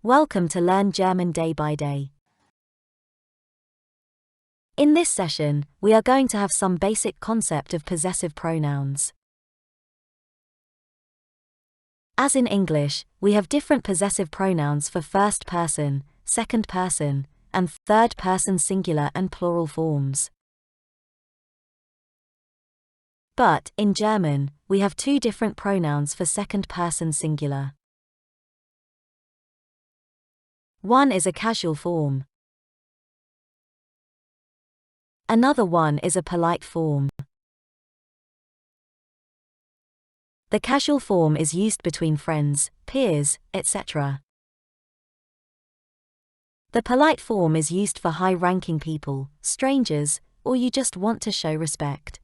Welcome to Learn German Day by Day. In this session, we are going to have some basic concept of possessive pronouns. As in English, we have different possessive pronouns for first person, second person, and third person singular and plural forms. But, in German, we have two different pronouns for second person singular. One is a casual form. Another one is a polite form. The casual form is used between friends, peers, etc. The polite form is used for high-ranking people, strangers, or you just want to show respect.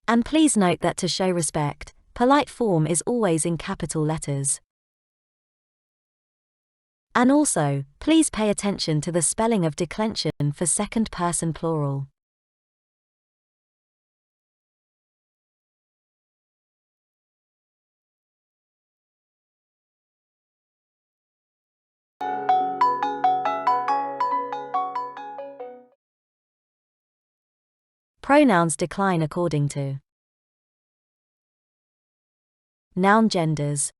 And please note that to show respect, polite form is always in capital letters. And also, please pay attention to the spelling of declension for second person plural. Pronouns decline according to noun genders,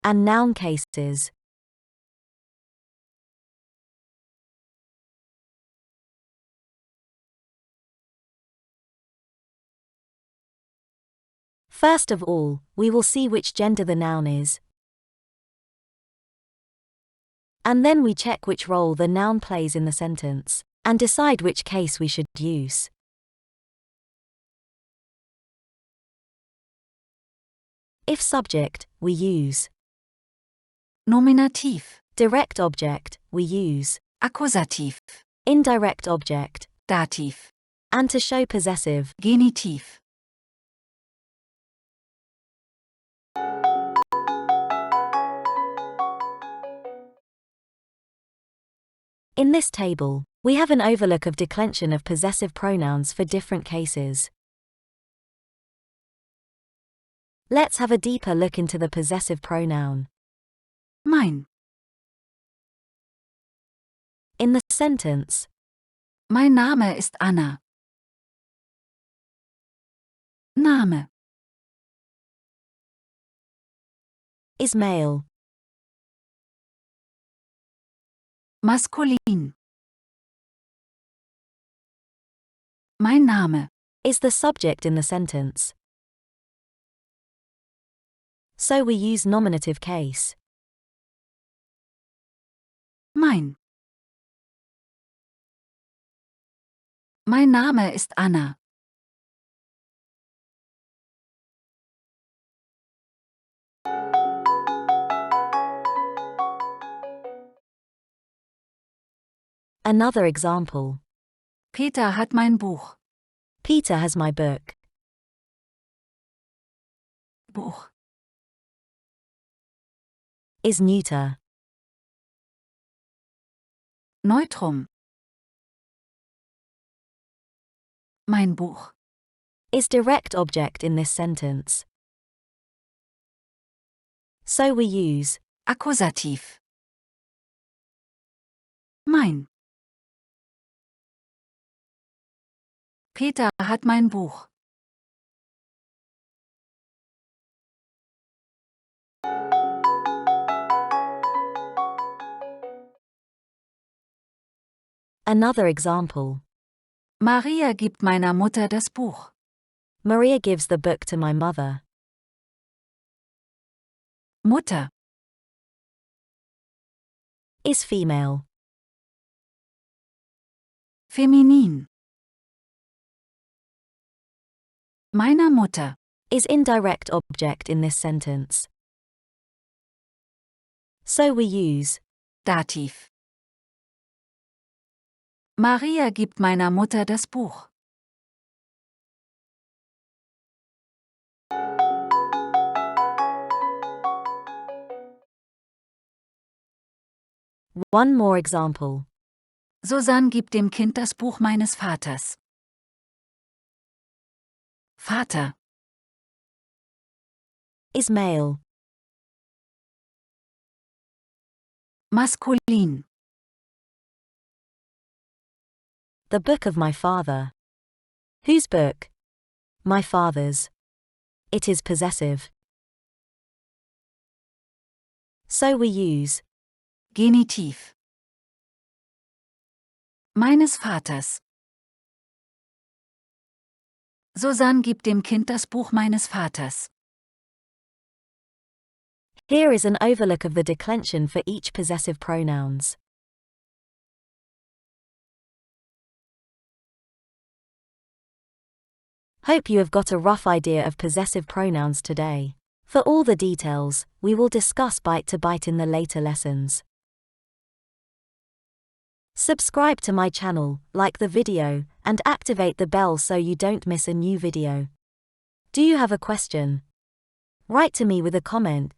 and noun cases. First of all, we will see which gender the noun is. And then we check which role the noun plays in the sentence, and decide which case we should use. If subject, we use nominative, direct object, we use accusative, indirect object, dative, and to show possessive, genitive. In this table, we have an overlook of declension of possessive pronouns for different cases. Let's have a deeper look into the possessive pronoun. Mein. In the sentence, Mein Name ist Anna. Name. is male. Maskulin. Mein Name. Is the subject in the sentence. So we use nominative case. Mein. Mein Name ist Anna. Another example. Peter hat mein Buch. Peter has my book. Buch. Is neuter. Neutrum. Mein Buch. Is direct object in this sentence. So we use Accusativ. Mein. Peter hat mein Buch. another example. Maria gibt meiner Mutter das Buch. Maria gives the book to my mother. Mutter. Is female. Feminin. Meiner Mutter. Is indirect object in this sentence. So we use Dativ. Maria gibt meiner Mutter das Buch. one more example. Susanne gibt dem Kind das Buch meines Vaters. Vater. Is male. Maskulin. The book of my father. Whose book? My father's. It is possessive. So we use Genitiv. Meines Vaters. Susanne gibt dem Kind das Buch meines Vaters. Here is an overlook of the declension for each possessive pronouns. Hope you have got a rough idea of possessive pronouns today. For all the details, we will discuss bite to bite in the later lessons. Subscribe to my channel, like the video, and activate the bell so you don't miss a new video. Do you have a question? Write to me with a comment,